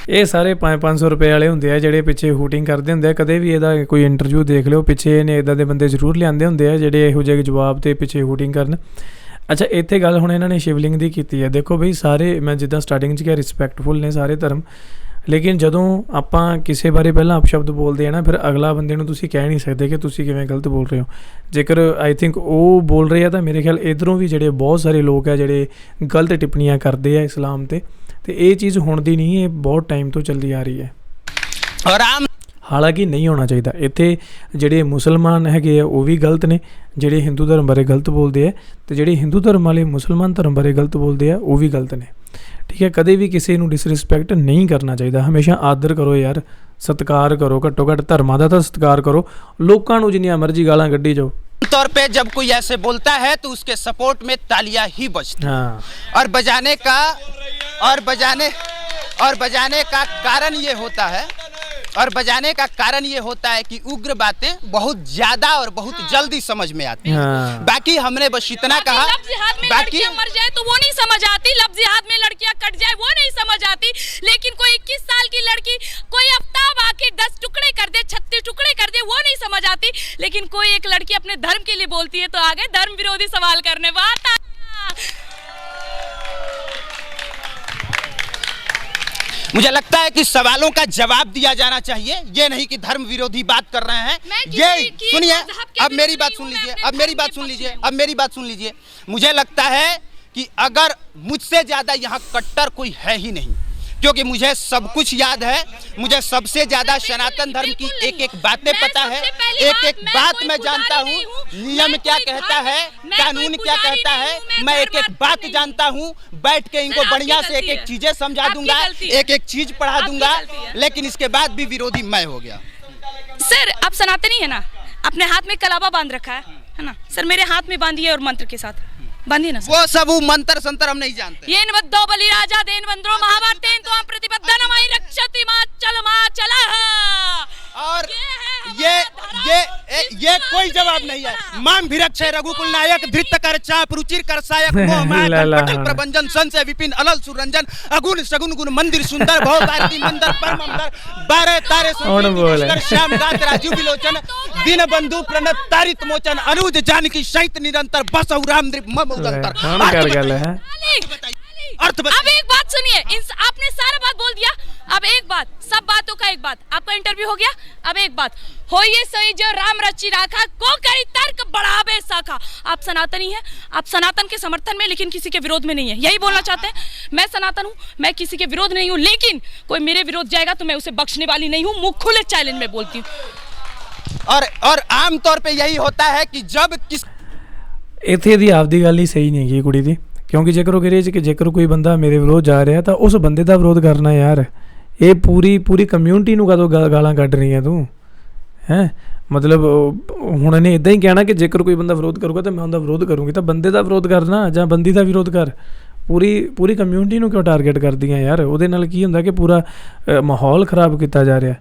ਇਹ ਸਾਰੇ 500 ਰੁਪਏ ਵਾਲੇ ਹੁੰਦੇ ਆ ਜਿਹੜੇ ਪਿੱਛੇ ਹੂਟਿੰਗ ਕਰਦੇ ਹੁੰਦੇ ਆ। ਕਦੇ ਵੀ ਇਹਦਾ ਕੋਈ ਇੰਟਰਵਿਊ ਦੇਖ ਲਿਓ, ਪਿੱਛੇ ਇਹਨੇ ਇੱਦਾਂ ਦੇ ਬੰਦੇ ਜ਼ਰੂਰ ਲਿਆਂਦੇ ਹੁੰਦੇ ਆ ਜਿਹੜੇ ਇਹੋ ਜਿਹੇ ਜਵਾਬ 'ਤੇ ਪਿੱਛੇ ਹੂਟਿੰਗ ਕਰਨ। ਅੱਛਾ ਇੱਥੇ ਗੱਲ ਹੁਣ ਇਹਨਾਂ ਨੇ ਸ਼ਿਵਲਿੰਗ ਦੀ ਕੀਤੀ ਹੈ। ਦੇਖੋ ਬਈ ਸਾਰੇ, ਮੈਂ ਜਿੱਦਾਂ ਸਟਾਰਟਿੰਗ 'ਚ ਕਿਹਾ, ਰਿਸਪੈਕਟਫੁਲ ਨੇ ਸਾਰੇ ਧਰਮ, ਲੇਕਿਨ ਜਦੋਂ ਆਪਾਂ ਕਿਸੇ ਬਾਰੇ ਪਹਿਲਾਂ ਅਪਸ਼ਬਦ ਬੋਲਦੇ ਆ ਨਾ, ਫਿਰ ਅਗਲਾ ਬੰਦੇ ਨੂੰ ਤੁਸੀਂ ਕਹਿ ਨਹੀਂ ਸਕਦੇ ਕਿ ਤੁਸੀਂ ਕਿਵੇਂ ਗਲਤ ਬੋਲ ਰਹੇ ਹੋ। ਜੇਕਰ ਆਈ ਥਿੰਕ ਉਹ ਬੋਲ ਰਹੇ ਆ ਤਾਂ ਮੇਰੇ ਖਿਆਲ ਇੱਧਰੋਂ ਵੀ ਜਿਹੜੇ ਬਹੁਤ ਸਾਰੇ ਲੋਕ ਆ ਜਿਹੜੇ ਗਲਤ ਟਿੱਪਣੀਆਂ ਕਰਦੇ ਆ ਇਸਲਾਮ 'ਤੇ, ਤੇ ਇਹ ਚੀਜ਼ ਹੁਣ ਦੀ ਨਹੀਂ, ਇਹ ਬਹੁਤ ਟਾਈਮ ਤੋਂ ਚੱਲਦੀ ਆ ਰਹੀ ਹੈ। ਹਾਲਾਂਕਿ ਨਹੀਂ ਹੋਣਾ ਚਾਹੀਦਾ। ਇੱਥੇ ਜਿਹੜੇ ਮੁਸਲਮਾਨ ਹੈਗੇ ਆ ਉਹ ਵੀ ਗਲਤ ਨੇ, ਜਿਹੜੇ ਹਿੰਦੂ ਧਰਮ ਬਾਰੇ ਗਲਤ ਬੋਲਦੇ ਆ, ਤੇ ਜਿਹੜੇ ਹਿੰਦੂ ਧਰਮ ਵਾਲੇ ਮੁਸਲਮਾਨ ਧਰਮ ਬਾਰੇ ਗਲਤ ਬੋਲਦੇ ਆ ਉਹ ਵੀ ਗਲਤ ਨੇ। ਠੀਕ ਹੈ, ਕਦੇ ਵੀ ਕਿਸੇ ਨੂੰ ਡਿਸਰਿਸਪੈਕਟ ਨਹੀਂ ਕਰਨਾ ਚਾਹੀਦਾ, ਹਮੇਸ਼ਾ ਆਦਰ ਕਰੋ ਯਾਰ, ਸਤਿਕਾਰ ਕਰੋ, ਘੱਟੋ ਘੱਟ ਧਰਮਾਂ ਦਾ ਤਾਂ ਸਤਿਕਾਰ ਕਰੋ। ਲੋਕਾਂ ਨੂੰ जिन्नियां मर्जी गालां कड्ढी जाओ। तौर पे जब कोई ऐसे बोलता है तो उसके सपोर्ट में तालियां ही बजती हाँ। और बजाने का कारण ये होता है कि उग्र बातें बहुत ज्यादा और बहुत जल्दी समझ में आती हैं। हाँ। बाकी हमने बस इतना कहा, बाकी मर जाए तो वो नहीं समझ आती, लफ्ज़ हाथ में लड़कियां कट जाए वो नहीं समझ आती, लेकिन कोई 21 साल की लड़की कोई आफ्ताब आके 10 टुकड़े कर दे, 36 टुकड़े कर दे, वो नहीं समझ आती। लेकिन कोई एक लड़की अपने धर्म के लिए बोलती है तो आगे धर्म विरोधी सवाल करने बात। मुझे लगता है कि सवालों का जवाब दिया जाना चाहिए, ये नहीं कि धर्म विरोधी बात कर रहे हैं। ये सुनिए, अब मेरी बात सुन लीजिए। मुझे लगता है कि अगर मुझसे ज्यादा यहाँ कट्टर कोई है ही नहीं, क्योंकि मुझे सब कुछ याद है, मुझे सबसे ज्यादा सनातन धर्म की एक एक बातें पता है, एक एक बात मैं जानता हूँ, नियम क्या कहता है, कानून क्या कहता है, मैं एक एक बात जानता हूँ। बैठ के इनको बढ़िया से एक एक चीजें समझा दूंगा, एक एक चीज पढ़ा दूंगा, लेकिन इसके बाद भी विरोधी मैं हो गया। सर आप सनातनी है ना, अपने हाथ में कलावा बांध रखा है ना सर, मेरे हाथ में बांधिए और मंत्र के साथ बांधिए ना। वो सब मंत्र संतर हम नहीं जानते। येन वद्दो बलि राजा देन वंद्रो महाभारतेन तो हम प्रतिबद्ध नमहि रक्षति मा चला। और ये कोई जवाब नहीं है। माम भिरक्षय रघुकुल नायक धृत कर चाप रुचिर कर सायक मोह माया पटल प्रभंजन संशय विपिन अलल सुरंजन अगुण सगुण गुण मंदिर सुंदर भव भारती मंदिर परम अंदर 12 तारे सुंदर श्याम गात राजीव विलोचन दीन बंधु प्रणत तारित मोचन अनुज जानकी सहित निरंतर बसहु रामद्रीप मम उदंतर। अर्थ अब एक बात सुनिए, आपने सारा बात बोल दिया, अब एक बात, सब बातों का एक बात, आपका इंटरव्यू हो गया। अब एक बात होइए सही जो राम रची राखा को करी तर्क बढ़ावे साखा। आप सनातनी हैं, आप सनातन के समर्थन में लेकिन किसी के विरोध में नहीं है, यही बोलना चाहते हैं। मैं सनातन हूँ, मैं किसी के विरोध नहीं हूँ, लेकिन कोई मेरे विरोध जाएगा तो मैं उसे बख्शने वाली नहीं हूँ, मुंह खुले चैलेंज में बोलती हूँ। और आम तौर पे यही होता है कि जब किस ਇੱਥੇ ਦੀ ਆਪਦੀ ਗੱਲ ਹੀ ਸਹੀ ਨਹੀਂ ਹੈਗੀ ਕੁੜੀ ਦੀ, ਕਿਉਂਕਿ ਜੇਕਰ ਉਹ ਕਹੇ ਕਿ ਜੇਕਰ ਕੋਈ ਬੰਦਾ ਮੇਰੇ ਵਿਰੋਧ ਜਾ ਰਿਹਾ ਤਾਂ ਉਸ ਬੰਦੇ ਦਾ ਵਿਰੋਧ ਕਰਨਾ ਯਾਰ। ਇਹ ਪੂਰੀ ਕਮਿਊਨਿਟੀ ਨੂੰ ਕਦੋਂ ਗਾਲਾਂ ਕੱਢ ਰਹੀ ਹੈ ਤੂੰ ਹੈ? ਮਤਲਬ ਹੁਣ ਇਹਨੇ ਇਦਾਂ ਹੀ ਕਹਿਣਾ ਕਿ ਜੇਕਰ ਕੋਈ ਬੰਦਾ ਵਿਰੋਧ ਕਰੂਗਾ ਤਾਂ ਮੈਂ ਉਹਦਾ ਵਿਰੋਧ ਕਰੂੰਗੀ, ਤਾਂ ਬੰਦੇ ਦਾ ਵਿਰੋਧ ਕਰਨਾ ਜਾਂ ਬੰਦੀ ਦਾ ਵਿਰੋਧ ਕਰ। ਪੂਰੀ ਕਮਿਊਨਿਟੀ ਨੂੰ ਕਿਉਂ ਟਾਰਗੇਟ ਕਰਦੀਆਂ ਯਾਰ? ਉਹਦੇ ਨਾਲ ਕੀ ਹੁੰਦਾ ਕਿ ਪੂਰਾ ਮਾਹੌਲ ਖ਼ਰਾਬ ਕੀਤਾ ਜਾ ਰਿਹਾ।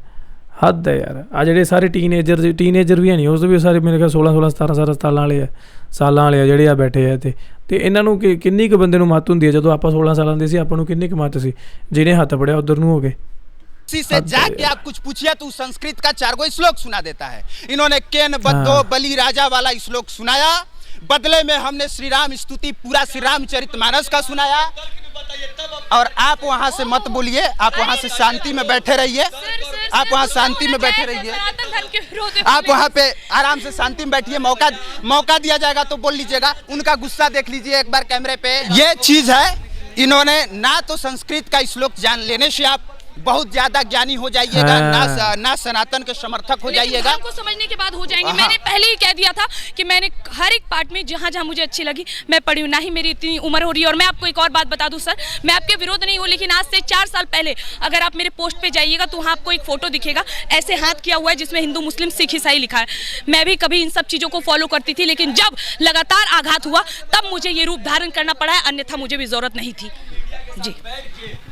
ਹੱਦ ਹੈ ਯਾਰ। ਆ ਜਿਹੜੇ ਸਾਰੇ ਟੀਨੇਜਰ ਵੀ ਹੈ ਨਹੀਂ, ਉਸ ਵੀ ਸਾਰੇ ਮੇਰੇ ਖਿਆਲ 16 17 ਸਾਲਾਂ ਵਾਲੇ ਆ ਜਿਹੜੇ ਆ ਬੈਠੇ ਆ ਤੇ ਇਹਨਾਂ ਨੂੰ ਕਿੰਨੀ ਕੁ ਬੰਦੇ ਨੂੰ ਮੱਤ ਹੁੰਦੀ ਹੈ? ਜਦੋਂ ਆਪਾਂ 16 ਸਾਲਾਂ ਦੇ ਸੀ ਆਪਾਂ ਨੂੰ ਕਿੰਨੀ ਕੁ ਮੱਤ ਸੀ? ਜਿਹਨੇ ਹੱਥ ਫੜਿਆ उधर ਨੂੰ हो गए। किसी से जाके आप कुछ पूछिए तो संस्कृत का 4 गो श्लोक सुना देता है। इन्होंने केन बद्धो बलि राजा वाला श्लोक सुनाया, बदले में हमने श्री राम स्तुति पूरा श्री रामचरितमानस का सुनाया। और आप वहां से मत बोलिए, आप वहां से शांति में बैठे रहिए, आप वहां शांति में बैठे रहिए, आप वहां पे आराम से शांति में बैठिए। मौका दिया जाएगा तो बोल लीजिएगा। उनका गुस्सा देख लीजिए एक बार कैमरे पे। ये चीज है, इन्होंने ना तो संस्कृत का श्लोक जान लेने से आप बहुत ज्यादा ज्ञानी हो जाइएगा, ना सनातन के समर्थक हो जाइएगा। को समझने के बाद हो जाएंगे। मैंने पहले ही कह दिया था कि मैंने हर एक पार्ट में जहाँ जहाँ मुझे अच्छी लगी मैं पढ़ी हूँ, ना ही मेरी इतनी उम्र हो रही है। और मैं आपको एक और बात बता दूँ सर, मैं आपके विरोध नहीं हूँ, लेकिन आज से 4 साल पहले अगर आप मेरे पोस्ट पे जाइएगा तो वहाँ आपको एक फोटो दिखेगा, ऐसे हाथ किया हुआ है जिसमें हिंदू मुस्लिम सिख ईसाई लिखा है। मैं भी कभी इन सब चीज़ों को फॉलो करती थी, लेकिन जब लगातार आघात हुआ तब मुझे ये रूप धारण करना पड़ा है, अन्यथा मुझे भी जरूरत नहीं थी जी।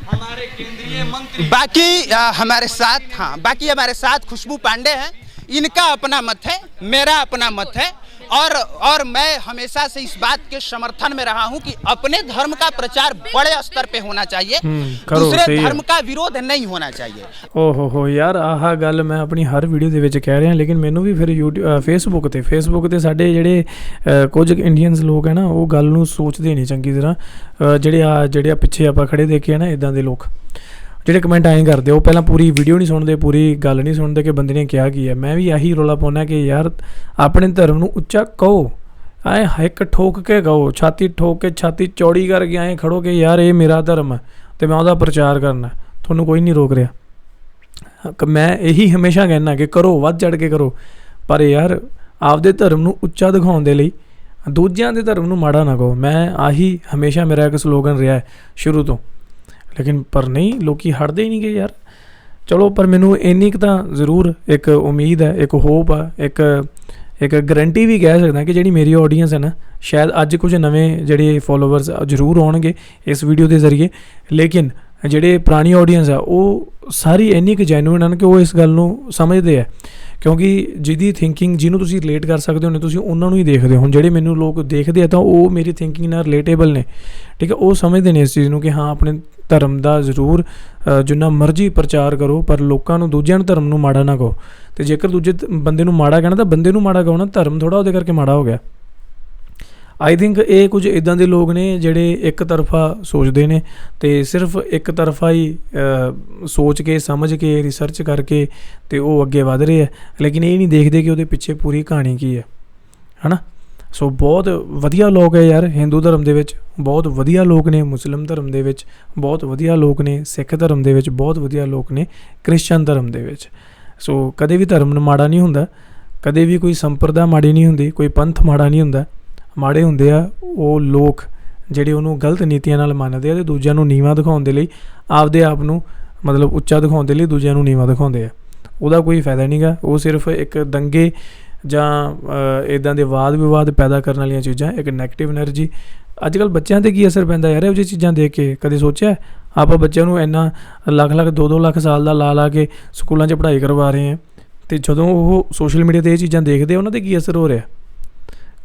हमारे केंद्रीय मंत्री बाकी हमारे साथ खुशबू पांडे हैं। इनका अपना मत है, मेरा अपना मत है, और मैं हमेशा से इस बात के समर्थन में रहा हूं कि अपने धर्म का प्रचार बड़े स्तर पे होना चाहिए, दूसरे धर्म का विरोध नहीं होना चाहिए। ओहो हो यार, आह गल मैं अपनी हर वीडियो ਦੇ ਵਿੱਚ ਕਹਿ ਰਿਹਾ, लेकिन ਮੈਨੂੰ ਵੀ ਫਿਰ ਫੇਸਬੁੱਕ ਤੇ ਸਾਡੇ ਜਿਹੜੇ ਕੁਝ ਇੰਡੀਅਨਸ ਲੋਕ ਹੈ ਨਾ, ਉਹ ਗੱਲ ਨੂੰ ਸੋਚਦੇ ਨਹੀਂ ਚੰਗੀ ਤਰ੍ਹਾਂ। ਜਿਹੜੇ ਪਿੱਛੇ ਆਪਾਂ ਖੜੇ ਦੇਖੇ ਨਾ, ਇਦਾਂ ਦੇ ਲੋਕ ਜਿਹੜੇ ਕਮੈਂਟ ਐਂ ਕਰਦੇ, ਉਹ ਪਹਿਲਾਂ ਪੂਰੀ ਵੀਡੀਓ ਨਹੀਂ ਸੁਣਦੇ, ਪੂਰੀ ਗੱਲ ਨਹੀਂ ਸੁਣਦੇ ਕਿ ਬੰਦੇ ਨੇ ਕਿਹਾ ਕੀ ਹੈ। ਮੈਂ ਵੀ ਆਹੀ ਰੌਲਾ ਪਾਉਂਦਾ ਕਿ ਯਾਰ ਆਪਣੇ ਧਰਮ ਨੂੰ ਉੱਚਾ ਕਹੋ, ਐਂ ਹਿੱਕ ਠੋਕ ਕੇ ਕਹੋ, ਛਾਤੀ ਠੋਕ ਕੇ ਛਾਤੀ ਚੌੜੀ ਕਰਕੇ ਐਂ ਖੜੋ ਕਿ ਯਾਰ ਇਹ ਮੇਰਾ ਧਰਮ ਹੈ ਅਤੇ ਮੈਂ ਉਹਦਾ ਪ੍ਰਚਾਰ ਕਰਨਾ, ਤੁਹਾਨੂੰ ਕੋਈ ਨਹੀਂ ਰੋਕ ਰਿਹਾ। मैं यही हमेशा कहना कि करो, ਵੱਧ ਚੜ ਕੇ ਕਰੋ, ਪਰ ਯਾਰ ਆਪਦੇ ਧਰਮ ਨੂੰ ਉੱਚਾ ਦਿਖਾਉਣ ਦੇ ਲਈ ਦੂਜਿਆਂ ਦੇ ਧਰਮ ਨੂੰ ਮਾੜਾ ਨਾ ਕਹੋ। ਮੈਂ ਆਹੀ ਹਮੇਸ਼ਾ ਮੇਰਾ ਇੱਕ ਸਲੋਗਨ ਰਿਹਾ ਹੈ ਸ਼ੁਰੂ ਤੋਂ, ਲੇਕਿਨ ਪਰ ਨਹੀਂ, ਲੋਕੀ ਹਟਦੇ ਹੀ ਨਹੀਂ ਗਏ ਯਾਰ। ਚਲੋ ਪਰ ਮੈਨੂੰ ਇੰਨੀ ਕੁ ਤਾਂ ਜ਼ਰੂਰ ਇੱਕ ਉਮੀਦ ਹੈ, ਇੱਕ ਹੋਪ ਆ, ਇੱਕ ਗਰੰਟੀ ਵੀ ਕਹਿ ਸਕਦਾ ਕਿ ਜਿਹੜੀ ਮੇਰੀ ਆਡੀਅנס ਹੈ ਨਾ, ਸ਼ਾਇਦ ਅੱਜ ਕੁਝ ਨਵੇਂ ਜਿਹੜੇ ਫੋਲੋਵਰਸ ਜ਼ਰੂਰ ਆਉਣਗੇ ਇਸ ਵੀਡੀਓ ਦੇ ਜ਼ਰੀਏ, ਲੇਕਿਨ ਜਿਹੜੇ ਪੁਰਾਣੀ ਆਡੀਅנס ਆ ਉਹ ਸਾਰੀ ਇੰਨੀ ਕੁ ਜੈਨੂਇਨ ਹਨ ਕਿ ਉਹ ਇਸ ਗੱਲ ਨੂੰ ਸਮਝਦੇ ਆ, ਕਿਉਂਕਿ ਜਿਹਦੀ ਥਿੰਕਿੰਗ ਜਿਹਨੂੰ ਤੁਸੀਂ ਰਿਲੇਟ ਕਰ ਸਕਦੇ ਹੋ ਤੁਸੀਂ ਉਹਨਾਂ ਨੂੰ ਹੀ ਦੇਖਦੇ ਹੋ। ਹੁਣ ਜਿਹੜੇ ਮੈਨੂੰ ਲੋਕ ਦੇਖਦੇ ਆ ਤਾਂ ਉਹ ਮੇਰੀ ਥਿੰਕਿੰਗ ਨਾਲ ਰਿਲੇਟੇਬਲ ਨੇ, ਠੀਕ ਹੈ, ਉਹ ਸਮਝਦੇ ਨੇ ਇਸ ਚੀਜ਼ ਨੂੰ ਕਿ ਹਾਂ ਆਪਣੇ ਧਰਮ ਦਾ ਜ਼ਰੂਰ ਜਿੰਨਾ ਮਰਜ਼ੀ ਪ੍ਰਚਾਰ ਕਰੋ, ਪਰ ਲੋਕਾਂ ਨੂੰ, ਦੂਜਿਆਂ ਨੂੰ ਧਰਮ ਨੂੰ ਮਾੜਾ ਨਾ ਕਹੋ। ਅਤੇ ਜੇਕਰ ਦੂਜੇ ਬੰਦੇ ਨੂੰ ਮਾੜਾ ਕਹਿਣਾ ਤਾਂ ਬੰਦੇ ਨੂੰ ਮਾੜਾ ਕਹੋ ਨਾ, ਧਰਮ ਥੋੜ੍ਹਾ ਉਹਦੇ ਕਰਕੇ ਮਾੜਾ ਹੋ ਗਿਆ। ਆਈ ਥਿੰਕ ਇਹ ਕੁਝ ਇੱਦਾਂ ਦੇ ਲੋਕ ਨੇ ਜਿਹੜੇ ਇੱਕ ਤਰਫਾ ਸੋਚਦੇ ਨੇ ਅਤੇ ਸਿਰਫ ਇੱਕ ਤਰਫਾ ਹੀ ਸੋਚ ਕੇ, ਸਮਝ ਕੇ, ਰਿਸਰਚ ਕਰਕੇ ਅਤੇ ਉਹ ਅੱਗੇ ਵਧ ਰਹੇ ਹੈ, ਲੇਕਿਨ ਇਹ ਨਹੀਂ ਦੇਖਦੇ ਕਿ ਉਹਦੇ ਪਿੱਛੇ ਪੂਰੀ ਕਹਾਣੀ ਕੀ ਹੈ ਨਾ। ਸੋ ਬਹੁਤ ਵਧੀਆ ਲੋਕ ਹੈ ਯਾਰ ਹਿੰਦੂ ਧਰਮ ਦੇ ਵਿੱਚ, ਬਹੁਤ ਵਧੀਆ ਲੋਕ ਨੇ ਮੁਸਲਿਮ ਧਰਮ ਦੇ ਵਿੱਚ, ਬਹੁਤ ਵਧੀਆ ਲੋਕ ਨੇ ਸਿੱਖ ਧਰਮ ਦੇ ਵਿੱਚ, ਬਹੁਤ ਵਧੀਆ ਲੋਕ ਨੇ ਕ੍ਰਿਸਚਨ ਧਰਮ ਦੇ ਵਿੱਚ। ਸੋ ਕਦੇ ਵੀ ਧਰਮ ਨੂੰ ਮਾੜਾ ਨਹੀਂ ਹੁੰਦਾ, ਕਦੇ ਵੀ ਕੋਈ ਸੰਪਰਦਾ ਮਾੜੀ ਨਹੀਂ ਹੁੰਦੀ, ਕੋਈ ਪੰਥ ਮਾੜਾ ਨਹੀਂ ਹੁੰਦਾ। ਮਾੜੇ ਹੁੰਦੇ ਆ ਉਹ ਲੋਕ ਜਿਹੜੇ ਉਹਨੂੰ ਗਲਤ ਨੀਤੀਆਂ ਨਾਲ ਮੰਨਦੇ ਆ ਅਤੇ ਦੂਜਿਆਂ ਨੂੰ ਨੀਵਾਂ ਦਿਖਾਉਣ ਦੇ ਲਈ, ਆਪਦੇ ਆਪ ਨੂੰ ਮਤਲਬ ਉੱਚਾ ਦਿਖਾਉਣ ਦੇ ਲਈ ਦੂਜਿਆਂ ਨੂੰ ਨੀਵਾਂ ਦਿਖਾਉਂਦੇ ਆ। ਉਹਦਾ ਕੋਈ ਫਾਇਦਾ ਨਹੀਂ ਗਾ, ਉਹ ਸਿਰਫ ਇੱਕ ਦੰਗੇ ਜਾਂ ਇੱਦਾਂ ਦੇ ਵਾਦ ਵਿਵਾਦ ਪੈਦਾ ਕਰਨ ਵਾਲੀਆਂ ਚੀਜ਼ਾਂ, ਇੱਕ ਨੈਗੇਟਿਵ ਐਨਰਜੀ। ਅੱਜ ਕੱਲ੍ਹ ਬੱਚਿਆਂ 'ਤੇ ਕੀ ਅਸਰ ਪੈਂਦਾ ਯਾਰ ਇਹੋ ਜਿਹੀ ਚੀਜ਼ਾਂ ਦੇਖ ਕੇ? ਕਦੇ ਸੋਚਿਆ ਆਪਾਂ ਬੱਚਿਆਂ ਨੂੰ ਇੰਨਾ ਲੱਖ 2-2 ਲੱਖ ਸਾਲ ਦਾ ਲਾ ਕੇ ਸਕੂਲਾਂ 'ਚ ਪੜ੍ਹਾਈ ਕਰਵਾ ਰਹੇ ਹਾਂ, ਅਤੇ ਜਦੋਂ ਉਹ ਸੋਸ਼ਲ ਮੀਡੀਆ 'ਤੇ ਇਹ ਚੀਜ਼ਾਂ ਦੇਖਦੇ ਉਹਨਾਂ 'ਤੇ ਕੀ ਅਸਰ ਹੋ ਰਿਹਾ?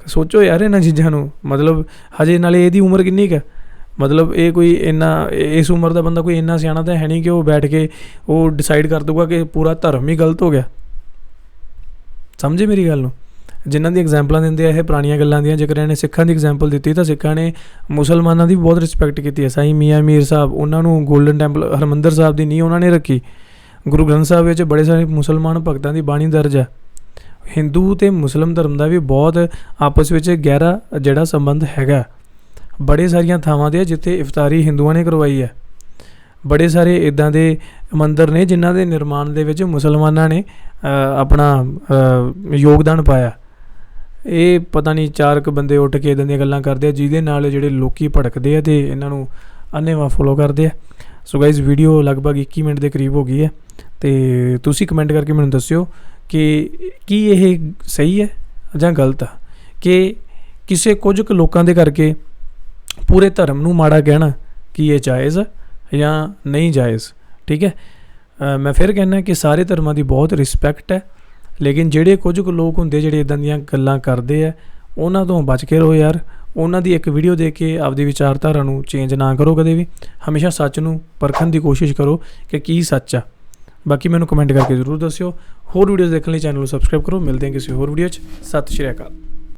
ਸੋਚੋ ਯਾਰ ਇਹਨਾਂ ਚੀਜ਼ਾਂ ਨੂੰ। ਮਤਲਬ ਹਜੇ ਨਾਲੇ ਇਹਦੀ ਉਮਰ ਕਿੰਨੀ ਕੁ, ਮਤਲਬ ਇਹ ਕੋਈ ਇੰਨਾ, ਇਸ ਉਮਰ ਦਾ ਬੰਦਾ ਕੋਈ ਇੰਨਾ ਸਿਆਣਾ ਤਾਂ ਹੈ ਨਹੀਂ ਕਿ ਉਹ ਬੈਠ ਕੇ ਉਹ ਡਿਸਾਈਡ ਕਰ ਦੂਗਾ ਕਿ ਪੂਰਾ ਧਰਮ ਹੀ ਗਲਤ ਹੋ ਗਿਆ। ਸਮਝੇ ਮੇਰੀ ਗੱਲ ਨੂੰ? ਜਿਨ੍ਹਾਂ ਦੀ ਐਗਜ਼ਾਮਪਲਾਂ ਦਿੰਦੇ ਆ ਇਹ ਪੁਰਾਣੀਆਂ ਗੱਲਾਂ ਦੀਆਂ, ਜੇਕਰ ਇਹਨੇ ਸਿੱਖਾਂ ਦੀ ਐਗਜ਼ਾਮਪਲ ਦਿੱਤੀ ਤਾਂ ਸਿੱਖਾਂ ਨੇ ਮੁਸਲਮਾਨਾਂ ਦੀ ਬਹੁਤ ਰਿਸਪੈਕਟ ਕੀਤੀ ਹੈ। ਸਾਈਂ ਮੀਆਂ ਮੀਰ ਸਾਹਿਬ, ਉਹਨਾਂ ਨੂੰ ਗੋਲਡਨ ਟੈਂਪਲ ਹਰਿਮੰਦਰ ਸਾਹਿਬ ਦੀ ਨੀਂਹ ਉਹਨਾਂ ਨੇ ਰੱਖੀ। ਗੁਰੂ ਗ੍ਰੰਥ ਸਾਹਿਬ ਵਿੱਚ ਬੜੇ ਸਾਰੇ ਮੁਸਲਮਾਨ ਭਗਤਾਂ ਦੀ ਬਾਣੀ ਦਰਜ ਹੈ। ਹਿੰਦੂ ਅਤੇ ਮੁਸਲਿਮ ਧਰਮ ਦਾ ਵੀ ਬਹੁਤ ਆਪਸ ਵਿੱਚ ਗਹਿਰਾ ਜਿਹੜਾ ਸੰਬੰਧ ਹੈਗਾ। ਬੜੇ ਸਾਰੀਆਂ ਥਾਵਾਂ 'ਤੇ ਜਿੱਥੇ ਇਫਤਾਰੀ ਹਿੰਦੂਆਂ ਨੇ ਕਰਵਾਈ ਹੈ। ਬੜੇ ਸਾਰੇ ਇੱਦਾਂ ਦੇ ਮੰਦਰ ਨੇ ਜਿਨ੍ਹਾਂ ਦੇ ਨਿਰਮਾਣ ਦੇ ਵਿੱਚ ਮੁਸਲਮਾਨਾਂ ਨੇ ਆਪਣਾ ਯੋਗਦਾਨ ਪਾਇਆ। ਇਹ ਪਤਾ ਨਹੀਂ 4 ਕੁ ਬੰਦੇ ਉੱਠ ਕੇ ਇੱਦਾਂ ਦੀਆਂ ਗੱਲਾਂ ਕਰਦੇ ਆ ਜਿਹਦੇ ਨਾਲ ਜਿਹੜੇ ਲੋਕ ਭੜਕਦੇ ਆ ਅਤੇ ਇਹਨਾਂ ਨੂੰ ਅੰਨ੍ਹੇਵਾਹ ਫੋਲੋ ਕਰਦੇ ਆ। ਸੋ ਗਾਈਜ਼ ਵੀਡੀਓ ਲਗਭਗ 21 ਮਿੰਟ ਦੇ ਕਰੀਬ ਹੋ ਗਈ ਹੈ, ਅਤੇ ਤੁਸੀਂ ਕਮੈਂਟ ਕਰਕੇ ਮੈਨੂੰ ਦੱਸਿਓ ਕਿ ਕੀ ਇਹ ਸਹੀ ਹੈ ਜਾਂ ਗਲਤ ਆ, ਕਿ ਕਿਸੇ ਕੁਝ ਕੁ ਲੋਕਾਂ ਦੇ ਕਰਕੇ ਪੂਰੇ ਧਰਮ ਨੂੰ ਮਾੜਾ ਕਹਿਣਾ ਕੀ ਇਹ ਜਾਇਜ਼ ਆ ਜਾਂ ਨਹੀਂ ਜਾਇਜ਼? ਠੀਕ ਹੈ, ਮੈਂ ਫਿਰ ਕਹਿੰਦਾ ਕਿ ਸਾਰੇ ਧਰਮਾਂ ਦੀ ਬਹੁਤ ਰਿਸਪੈਕਟ ਹੈ, ਲੇਕਿਨ ਜਿਹੜੇ ਕੁਝ ਕੁ ਲੋਕ ਹੁੰਦੇ ਜਿਹੜੇ ਇੱਦਾਂ ਦੀਆਂ ਗੱਲਾਂ ਕਰਦੇ ਆ ਉਹਨਾਂ ਤੋਂ ਬਚ ਕੇ ਰਹੋ ਯਾਰ। ਉਹਨਾਂ ਦੀ ਇੱਕ ਵੀਡੀਓ ਦੇਖ ਕੇ ਆਪਦੀ ਵਿਚਾਰਧਾਰਾ ਨੂੰ ਚੇਂਜ ਨਾ ਕਰੋ ਕਦੇ ਵੀ। ਹਮੇਸ਼ਾ ਸੱਚ ਨੂੰ ਪਰਖਣ ਦੀ ਕੋਸ਼ਿਸ਼ ਕਰੋ ਕਿ ਕੀ ਸੱਚ ਆ। ਬਾਕੀ ਮੈਨੂੰ ਕਮੈਂਟ ਕਰਕੇ ਜ਼ਰੂਰ ਦੱਸਿਓ। ਹੋਰ ਵੀਡੀਓਜ਼ ਦੇਖਣ ਲਈ ਚੈਨਲ ਨੂੰ ਸਬਸਕ੍ਰਾਈਬ ਕਰੋ। ਮਿਲਦੇ ਹਾਂ ਕਿਸੇ ਹੋਰ ਵੀਡੀਓ 'ਚ। ਸਤਿ ਸ਼੍ਰੀ ਅਕਾਲ।